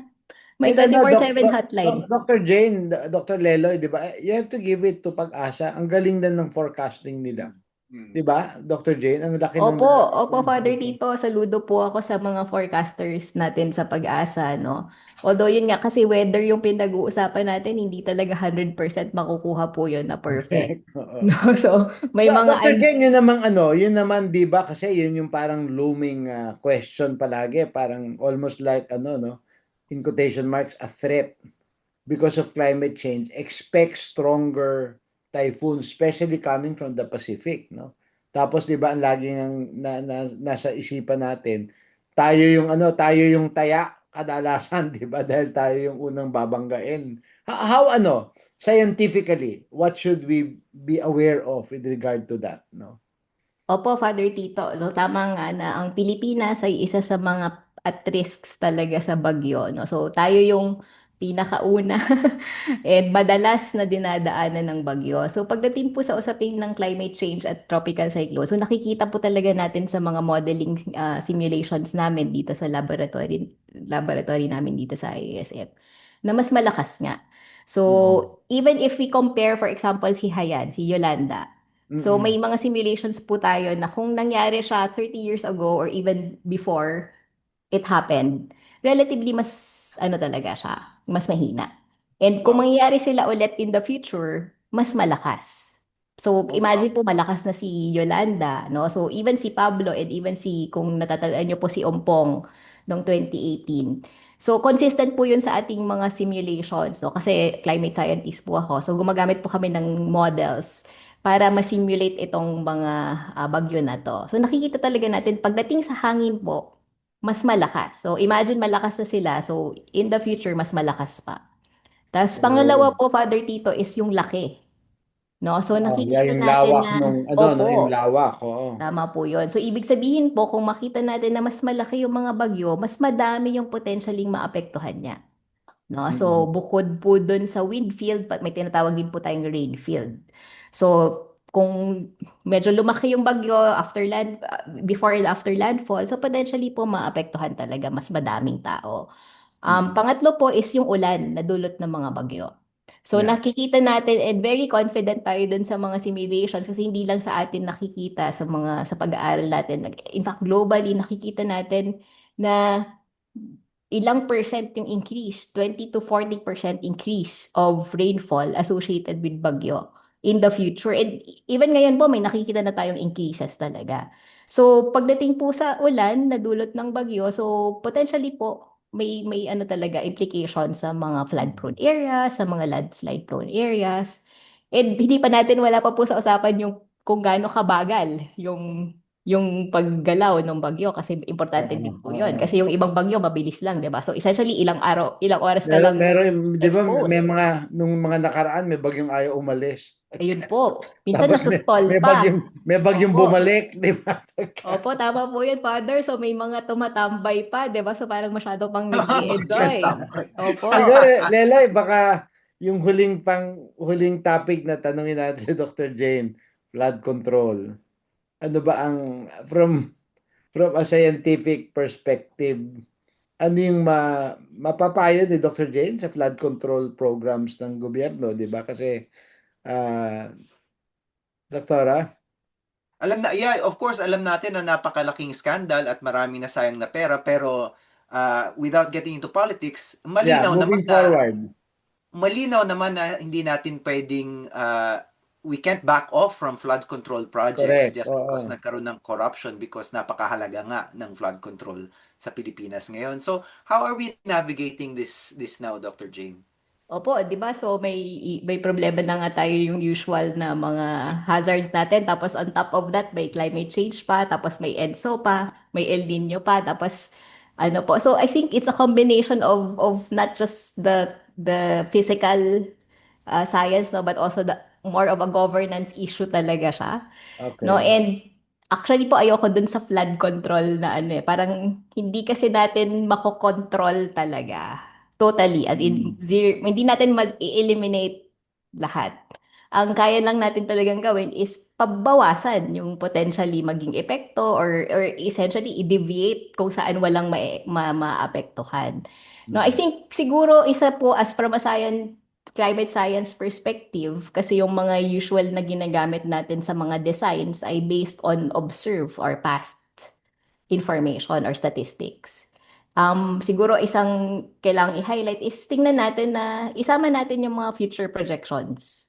May And ano, 24/7 hotline. Dr. Jane, Dr. Leloy, di ba? You have to give it to Pag-asa. Ang galing din ng forecasting nila. 'Di ba, Dr. Jane? Ang laki ng Opo, opo, Father nito. Tito, saludo po ako sa mga forecasters natin sa Pag-asa, no? Although yun nga, kasi weather yung pinag-uusapan natin, hindi talaga 100% makukuha po yun na perfect. Correct, oo. No? So, may mga Dr. Jane, yun namang ano, yun naman 'di ba kasi yun yung parang looming question palagi, parang almost like ano no, in quotation marks a threat because of climate change. Expect stronger typhoons, especially coming from the Pacific, no? Tapos 'di ba ang laging nasa isipan natin, tayo yung taya kadalasan, 'di ba? Dahil tayo yung unang babanggain. How ano, scientifically, what should we be aware of with regard to that, no? Opo, Father Tito. No, tama nga na ang Pilipinas ay isa sa mga at risks talaga sa bagyo. No? So tayo yung pinakauna and madalas na dinadaanan ng bagyo. So pagdating po sa usapin ng climate change at tropical cyclone, so nakikita po talaga natin sa mga modeling simulations namin dito sa laboratory namin dito sa IASF na mas malakas nga. Mm. So even if we compare, for example, si Hayan, si Yolanda, so Mm. may mga simulations po tayo na kung nangyari siya 30 years ago or even before it happened, relatively mas ano talaga siya, mas mahina. And kung Wow. mangyayari sila ulit in the future, mas malakas. So Oh, wow. imagine po malakas na si Yolanda, no? So even si Pablo and even kung natatandaan niyo po si Ompong noong 2018. So consistent po yun sa ating mga simulations, no? Kasi climate scientist po ako. So gumagamit po kami ng models para ma-simulate itong mga bagyo na to. So nakikita talaga natin pagdating sa hangin po, mas malakas. So imagine malakas na sila. So in the future, mas malakas pa. Tapos Oh. pangalawa po, Father Tito, is yung laki. No? So Yeah, nakikita yung natin lawak na, nung ano no, yung opo, lawak, oo. tama po yun. So ibig sabihin po, kung makita natin na mas malaki yung mga bagyo, mas madami yung potentialing maapektuhan niya. No? So, Mm. bukod po dun sa wind field, may tinatawag din po tayong rain field. So, kung medyo lumaki yung bagyo before and after landfall, so potentially po maapektuhan talaga mas madaming tao. Mm. Pangatlo po is yung ulan na dulot ng mga bagyo. So Yeah. nakikita natin and very confident tayo dun sa mga simulations kasi hindi lang sa atin nakikita sa pag-aaral natin. In fact, globally nakikita natin na ilang percent yung increase, 20 to 40% increase of rainfall associated with bagyo in the future. And even ngayon po, may nakikita na tayong increases talaga. So, pagdating po sa ulan na dulot ng bagyo, so potentially po, may ano talaga, implication sa mga flood-prone Mm. areas, sa mga landslide-prone areas. And hindi pa natin, wala pa po sa usapan yung kung gaano kabagal yung paggalaw ng bagyo kasi importante Oo, din po yun. oo. Kasi yung ibang bagyo mabilis lang, 'di ba? So essentially ilang oras ka Meron, lang meron, di ba may exposed. nung mga nakaraan may bagyong ayaw umalis. Ayun po. Minsan Tapos nasa-stall pa. may bagyong Opo. bumalik, di ba? Opo, tama po yun, Father. So may mga tumatambay pa, 'di ba? So parang masyado pang Bagyong nag-i-enjoy. tambay. Opo. Siguro, Leloy, baka yung huling topic na tanungin natin si Dr. Jane, flood control. Ano ba ang from a scientific perspective, ano yung mapapayo ni Dr. Jane sa flood control programs ng gobyerno, 'di ba? Kasi ah Doktora, Yeah, of course, alam natin na napakalaking skandal at maraming nasayang na pera, pero without getting into politics, yeah, moving forward. malinaw naman na hindi natin pwedeng we can't back off from flood control projects Correct. just because Oo. nagkaroon ng corruption because napakahalaga nga ng flood control sa Pilipinas ngayon. So, how are we navigating this now, Dr. Jane? Opo, 'di ba? So may problema na nga tayo yung usual na mga hazards natin. Tapos on top of that, may climate change pa, tapos may ENSO pa, may El Nino pa, tapos ano po. So I think it's a combination of not just the physical science, no, but also the more of a governance issue talaga siya. No, Okay. and actually po ayoko dun sa flood control na ano eh. Parang hindi kasi natin makokontrol talaga. Totally. As in, Mm. zero, hindi natin ma-eliminate lahat. Ang kaya lang natin talagang gawin is pabawasan yung potentially maging epekto or essentially i-deviate kung saan walang maapektuhan. No, I Mm. think siguro isa po as from a climate science perspective, kasi yung mga usual na ginagamit natin sa mga designs ay based on observe or past information or statistics. Siguro isang kailangang i-highlight is tingnan natin na isama natin yung mga future projections.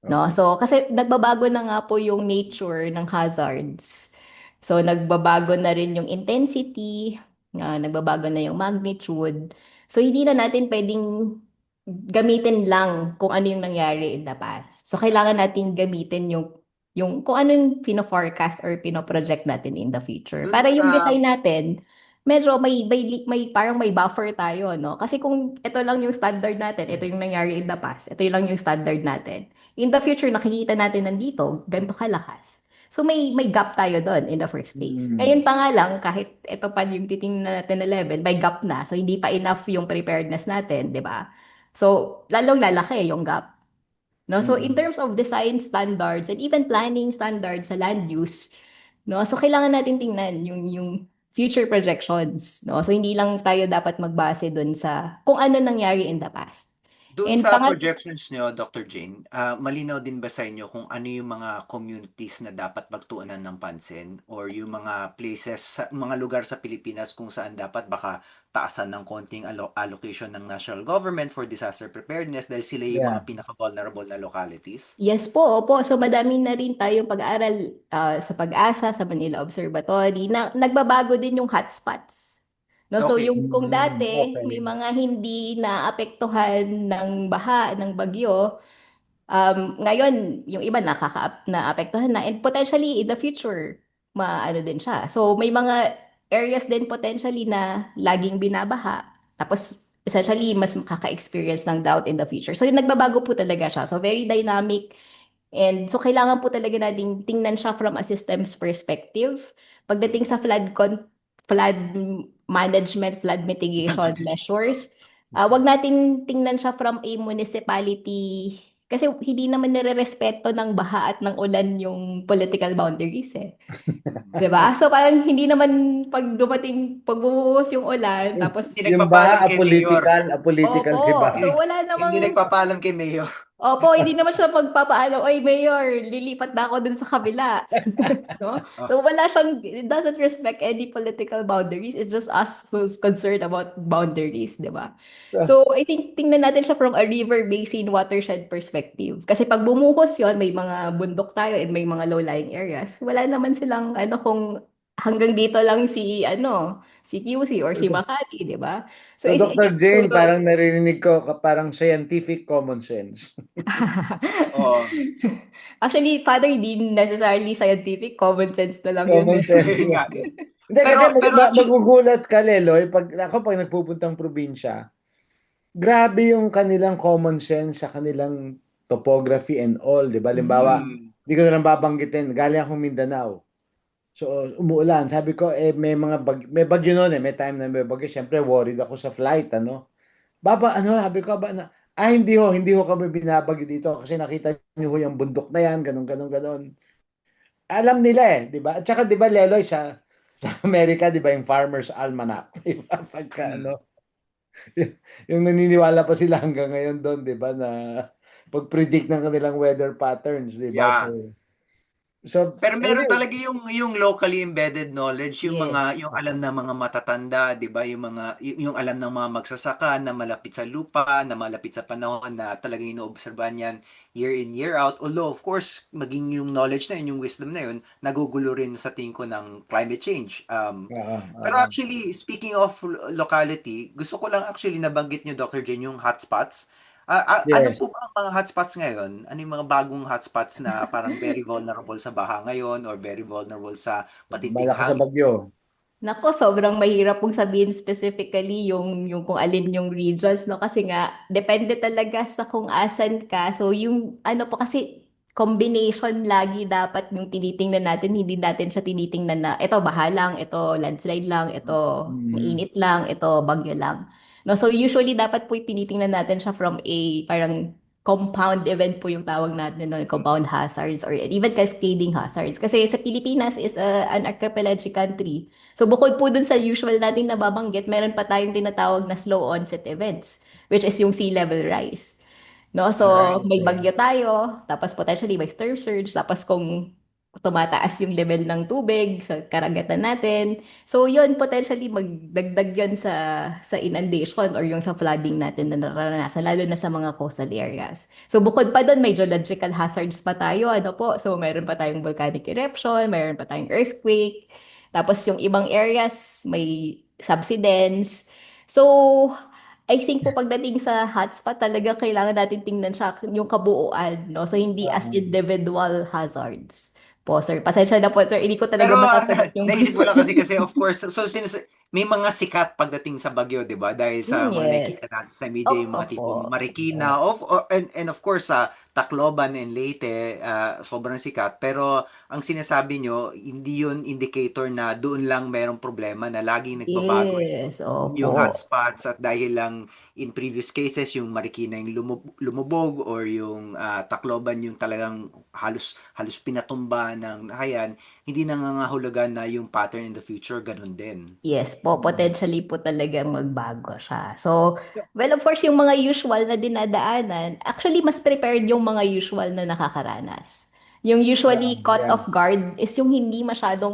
No? Okay. So, kasi nagbabago na nga po yung nature ng hazards. So, nagbabago na rin yung intensity, nagbabago na yung magnitude. So, hindi na natin pwedeng gamitin lang kung ano yung nangyari in the past. So, kailangan natin gamitin yung kung ano yung pino-forecast or pino-project natin in the future. Dun Para yung sa design natin, medyo may parang may buffer tayo, no? Kasi kung ito lang yung standard natin, ito yung nangyari in the past, ito lang yung standard natin. In the future, nakikita natin nandito, ganito kalakas. So may gap tayo doon in the first place. Ngayon pa nga lang, kahit ito pa yung titingnan natin na level, may gap na. So hindi pa enough yung preparedness natin, di ba? So lalong lalaki yung gap. No? So in Mm. terms of design standards and even planning standards sa land use, no? So kailangan natin tingnan yung future projections, no? So hindi lang tayo dapat magbase dun sa kung ano nangyari in the past. Doon And sa pangat projections nyo, Dr. Jane, malinaw din ba sa inyo kung ano yung mga communities na dapat pagtuunan ng pansin or yung mga places, mga lugar sa Pilipinas kung saan dapat baka taasan ng konting allocation ng national government for disaster preparedness dahil sila yung Yeah. mga pinaka-vulnerable na localities? Yes po, opo. So madami na rin tayong pag-aaral sa Pag-asa, sa Manila Observatory na nagbabago din yung hotspots. No, so Okay. yung kung dati may Okay. mga hindi naapektuhan ng baha, ng bagyo, ngayon yung iba naapektuhan na and potentially in the future maano din siya. So may mga areas din potentially na laging binabaha. Tapos essentially mas makaka-experience ng drought in the future. So yung nagbabago po talaga siya. So very dynamic. And so kailangan po talaga nating tingnan siya from a systems perspective. Pagdating sa flood management, flood mitigation measures, wag natin tingnan siya from a municipality kasi hindi naman nirerespeto ng baha at ng ulan yung political boundaries eh. 'Di ba? So parang hindi naman pag bumuhos yung ulan Hindi tapos Yung baha nagpapaalam kay Mayor. apolitical si opo. Baha. So wala Hindi namang nagpapaalam kay Mayor. Opo, hindi naman siya magpapaalam, "Oy, Mayor, lilipat na ako dun sa kabila." No? Oh, So wala siyang, it doesn't respect any political boundaries. It's just us who's concerned about boundaries, di ba? So, So I think tingnan natin siya from a river basin watershed perspective. Kasi pag bumuhos yon, may mga bundok tayo and may mga low-lying areas. Wala naman silang ano kung hanggang dito lang si QC or si Makati, di ba? So so I Dr. think Jane, parang narinig ko parang scientific common sense. oo. Actually, Father, hindi necessarily scientific, common sense na lang yun Common eh. sense Yun nga. lang. Hindi, kasi Pero actually, magugulat ka, Leloy, pag nagpupuntang probinsya, grabe yung kanilang common sense sa kanilang topography and all, di ba? Limbawa, mm, hindi ko na lang babanggitin, galing akong Mindanao. So, umuulan. Sabi ko, may bagyo noon eh, may time na may bagyo. Siyempre, worried ako sa flight, ano? Sabi ko, hindi ho kami binabagyo dito kasi nakita niyo ho yung bundok na yan, ganun, ganun, ganun. Alam nila eh, di ba? At saka, di ba, Leloy, sa Amerika, di ba, yung Farmer's Almanac, di ba? Pagka, mm. ano, yung naniniwala pa sila hanggang ngayon doon, di ba, na pag-predict ng kanilang weather patterns, di ba? Yeah. So, Pero meron anyway, talaga yung locally embedded knowledge, Yes. yung alam ng mga matatanda, 'di ba? Yung alam ng mga magsasaka na malapit sa lupa, na malapit sa panahon na talagang inoobserbahan yan year in year out. Although of course, maging yung knowledge na yun, yung wisdom na yun, nagugulo rin sa tingin ko ng climate change. oo, Pero oo. actually, speaking of locality, gusto ko lang actually nabanggit nyo, Dr. Jen, yung hotspots. Ano Yes, po ba ang mga hotspots ngayon? Ano yung mga bagong hotspots na parang very vulnerable sa baha ngayon or very vulnerable sa matinding malakas sa hangin? bagyo. Nako, sobrang mahirap pong sabihin specifically yung kung alin yung regions, no? Kasi nga, depende talaga sa kung asan ka. So, yung ano po kasi, combination lagi dapat yung tinitingnan natin. Hindi natin siya tinitingnan na, ito baha lang, ito landslide lang, ito Mm. mainit lang, ito bagyo lang. No? So, usually dapat po tinitingnan natin siya from a parang compound event po yung tawag natin, no? Compound hazards or even cascading hazards. Kasi sa Pilipinas is an archipelagic country. So bukod po dun sa usual natin nababanggit, meron pa tayong tinatawag na slow onset events, which is yung sea level rise. No? So, Alright, may okay. bagyo tayo, tapos potentially may storm surge, tapos kung tumataas yung level ng tubig sa karagatan natin. So, yun, potentially magdagdag yun sa inundation or yung sa flooding natin na nararanasan, lalo na sa mga coastal areas. So, bukod pa doon, may geological hazards pa tayo, ano po? So, meron pa tayong volcanic eruption, meron pa tayong earthquake, tapos yung ibang areas, may subsidence. So, I think po pagdating sa hotspot talaga kailangan natin tingnan siya yung kabuuan, no? So hindi as Oo. individual hazards. Po, sir. Pasensya na po, sir. Hindi ko talaga Pero makasagot yung naisip ko lang kasi of course may mga sikat pagdating sa bagyo, 'di ba? Dahil sa mga Yes. nakikita natin sa media yung mga tipong Opo. Marikina and of course sa Tacloban and Leyte, sobrang sikat. Pero ang sinasabi nyo, hindi yun indicator na doon lang merong problema na laging nagbabago Yes, yung opo. hotspots at dahil lang in previous cases yung Marikina yung lumubog or yung Tacloban yung talagang halos halos pinatumba ng hayan, hindi nangangahulugan na yung pattern in the future ganun din. Yes po, potentially po talaga magbago siya. So, well, of course, yung mga usual na dinadaanan, actually, mas prepared yung mga usual na nakakaranas. Yung Yeah, usually caught yeah. off guard is yung hindi masyadong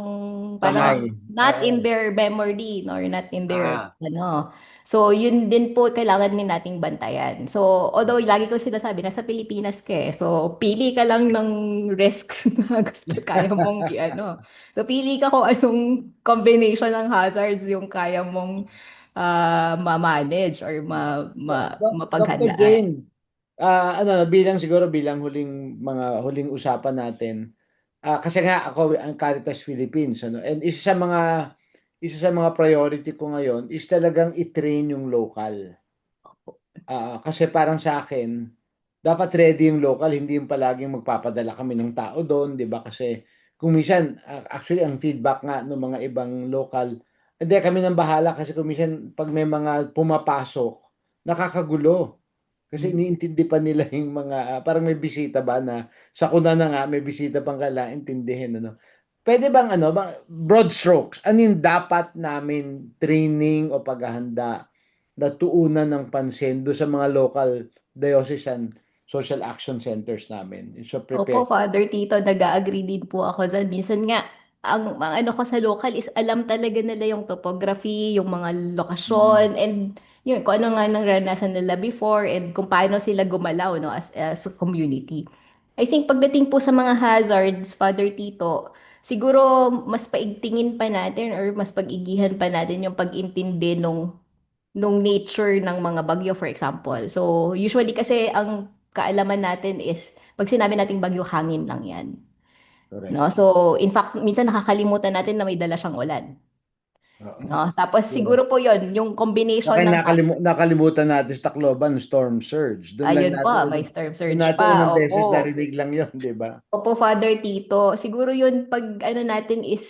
Sanay. parang not Oo. in their memory nor not in their Ah, ano. So, yun din po kailangan din nating bantayan. So, although lagi ko sinasabi, nasa Pilipinas ka eh. So, pili ka lang ng risks na gusto kaya mong i-ano. So, pili ka kung anong combination ng hazards yung kaya mong ma-manage or Dr. mapaghandaan. Jane, siguro bilang huling usapan natin. Kasi nga ako ang Caritas Philippines, ano, and isa sa mga priority ko ngayon is talagang i-train yung local. Kasi parang sa akin, dapat ready yung local, hindi yung palaging magpapadala kami ng tao doon, 'di ba? Kasi kung minsan, actually ang feedback nga ng mga ibang local, hindi kami nang bahala kasi kung minsan pag may mga pumapasok, nakakagulo. Kasi iniintindi pa nila yung mga, parang may bisita ba na sakuna na nga, may bisita pang kailangan intindihin, ano. Pwede bang broad strokes, ano yung dapat namin training o paghahanda na tuunan ng pansin do sa mga local diocesan social action centers namin? So Opo, prepare. Father Tito, nag-agree din po ako dyan. Minsan nga, ang ano ko sa local is alam talaga nila yung topography, yung mga Mm, lokasyon, and yun, kung ano nga nang naranasan nila before, and kung paano sila gumalaw, no, as a community. I think pagdating po sa mga hazards, Father Tito, siguro mas paigtingin pa natin or mas pag-igihan pa natin yung pag-intindi nung nature ng mga bagyo, for example. So, usually kasi ang kaalaman natin is, pag sinabi nating bagyo, hangin lang yan. correct. No? So, in fact, minsan nakakalimutan natin na may dala siyang ulan. Oo. No? Tapos, So, siguro po yon yung combination ng, nakalimutan natin sa Tacloban, storm surge. ayun po, may storm Doon surge natin pa. unang beses Opo. narinig lang yon, di ba? Opo, Father Tito. Siguro yun, pag ano natin is,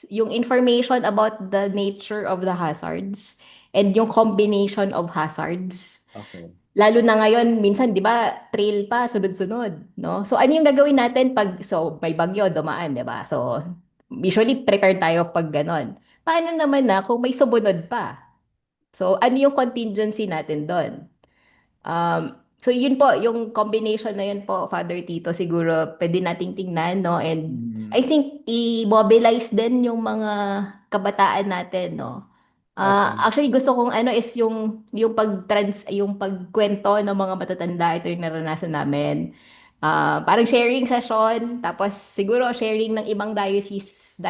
yung information about the nature of the hazards and yung combination of hazards. Okay. Lalo na ngayon, minsan, di ba, trail pa, sunod-sunod, no? So, ano yung gagawin natin pag, so, may bagyo, dumaan, di ba? So, usually, prepare tayo pag ganon. Paano naman na kung may sumunod pa? So, ano yung contingency natin doon? So yun po, yung combination na yun po, Father Tito, siguro pwede nating tingnan, no? And I Mm, think i-mobilize din yung mga kabataan natin, no? okay. Actually gusto kong ano is yung pagkwento ng mga matatanda, ito yung naranasan namin. Parang sharing session, tapos siguro sharing ng ibang diocese,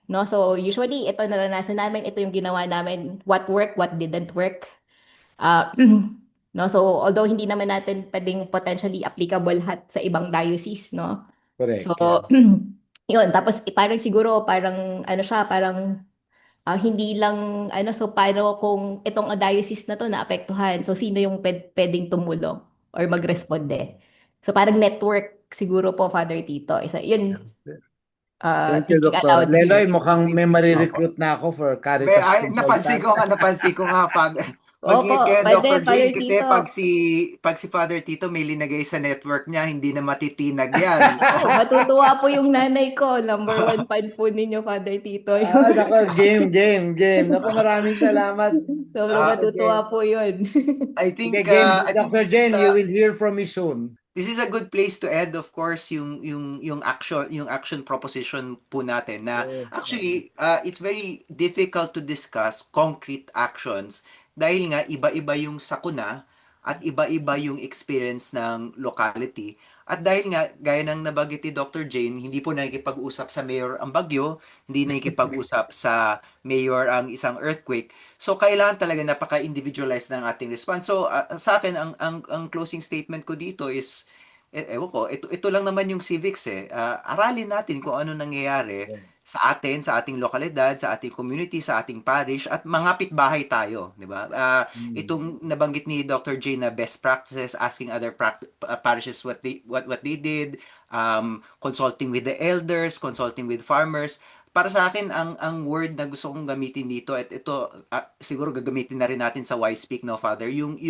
no? So usually ito naranasan namin, ito yung ginawa namin, what worked, what didn't work. Ah, no, so although hindi naman natin pwedeng potentially applicable sa ibang diocese, no? So, Correct, yeah. yun. Tapos parang siguro parang ano siya, parang hindi lang ano, so paano kung itong diocese na to naapektuhan? So sino yung pwedeng tumulong or magresponde? So parang network siguro po, Father Tito. Isa yun, Thank you, thinking Doktor. aloud Leloy, here. mukhang may Opo. marirecruit na ako for Caritas Napansin consultant. ko nga, Father. Mag-ingat Opo, kayo, pwede, Dr. Father Jane, kasi Tito. pag si Father Tito may linagay sa network niya, hindi na matitinag yan. Oh, matutuwa po yung nanay ko. Number one fan po ninyo, Father Tito. Nako, game. Nako, maraming salamat, Sobrang Ah, Dr. matutuwa Jane. po yun. Sige, game. I think Dr. Jane, you will hear from me soon. this is a good place to end, of course, yung action proposition po natin na Yes. actually it's very difficult to discuss concrete actions dahil nga iba-iba yung sakuna at iba-iba yung experience ng locality. At dahil nga, gaya ng nabanggit ni Dr. Jane, hindi po nakikipag-usap sa mayor ang bagyo, hindi nakikipag-usap sa mayor ang isang earthquake. So kailangan talaga napaka-individualized ng ating response. So sa akin ang closing statement ko dito is ewan ko, ito lang naman yung civics eh. Aralin natin kung ano nangyayari sa atin, sa ating lokalidad, sa ating community, sa ating parish at mangapit bahay tayo, di ba? Itong nabanggit ni Dr. J na best practices, asking other parishes what they did, consulting with the elders, consulting with farmers. Para sa akin ang word na gusto kong gamitin dito at ito siguro gagamitin na rin natin sa Wise Speak, no Father, yung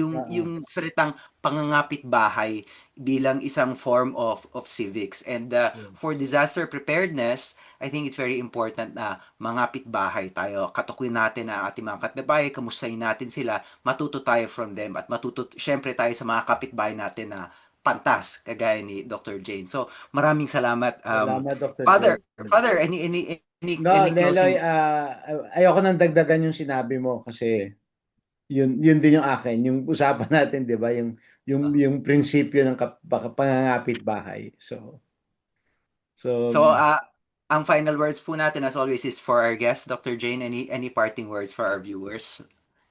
salitang pangangapit bahay bilang isang form of civics. And for disaster preparedness, I think it's very important na mangapit bahay tayo. Katukuyin natin ang ating mga kapitbahay, kamustahin natin sila, matuto tayo from them at matuto syempre tayo sa mga kapitbahay natin na pantas kagaya ni Dr. Jane. So, maraming salamat. Salamat, Dr. Father, Jane. Father, any No, Leloy, closing? ayoko nang dagdagan yung sinabi mo kasi yun din yung akin, yung usapan natin, 'di ba? Yung prinsipyo ng pangangapit bahay. So So, ang final words po natin as always is for our guest, Dr. Jane. Any parting words for our viewers?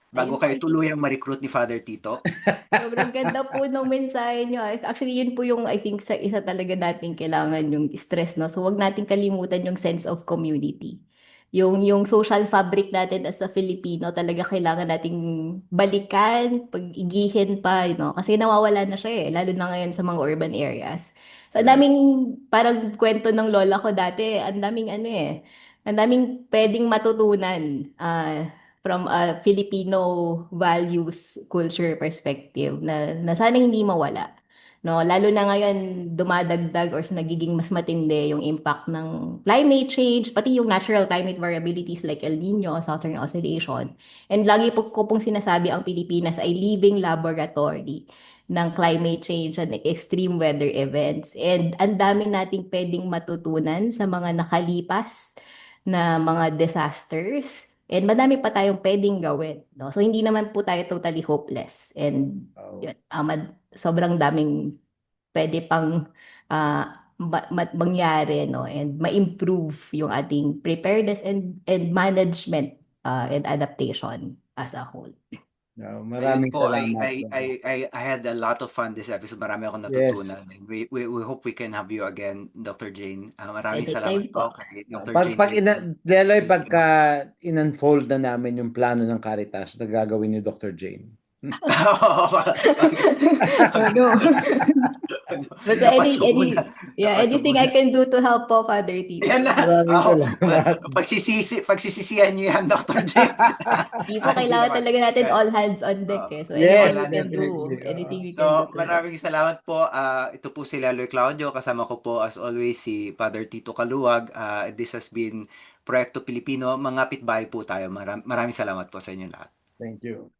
Bago Ayun po, kayo tuluyang ma-recruit ni Father Tito. sobrang ganda po ng mensahe nyo. Actually, yun po yung I think sa isa talaga natin kailangan yung stress, no? So, wag natin kalimutan yung sense of community. Yung social fabric natin as a Filipino, talaga kailangan nating balikan, pag-igihin pa, no? Kasi nawawala na siya eh, lalo na ngayon sa mga urban areas. So, ang daming, parang kwento ng lola ko dati, ang daming ano eh, ang daming pwedeng matutunan. From a Filipino values culture perspective na sana hindi mawala. No, lalo na ngayon dumadagdag or nagiging mas matindi yung impact ng climate change, pati yung natural climate variabilities like El Nino, Southern Oscillation. And lagi po ko pong sinasabi ang Pilipinas ay living laboratory ng climate change and extreme weather events. And ang dami nating pwedeng matutunan sa mga nakalipas na mga disasters. And madami pa tayong pwedeng gawin, no? So, hindi naman po tayo totally hopeless. And yun, sobrang daming pwede pang mangyari, no? And ma-improve yung ating preparedness and management and adaptation as a whole. Ayun maraming po, salamat. I had a lot of fun this episode. Marami akong Yes. natutunan. We hope we can have you again, Dr. Jane. Maraming Anytime salamat po. po kay Dr. Pag Jane pag Leloy, Delfino. pagka in-unfold na namin yung plano ng Caritas na gagawin ni Dr. Jane. Oh, no. Basta Napasok mo na. Napasok mo anything I na. can do to help po, Father Tito. Yan na. Maraming Oh, salamat. pagsisisihan niyo yan, Dr. Jane. Di po, Hindi kailangan naman. talaga natin all hands on deck eh. So Yes, anything we Wala na. can do, definitely. anything we can do So, to help. maraming salamat po. Ito po si Laloy Claudio. Kasama ko po as always si Father Tito Kaluwag. This has been Proyekto Pilipino. Mangapit bahay po tayo. Maraming salamat po sa inyo lahat. Thank you.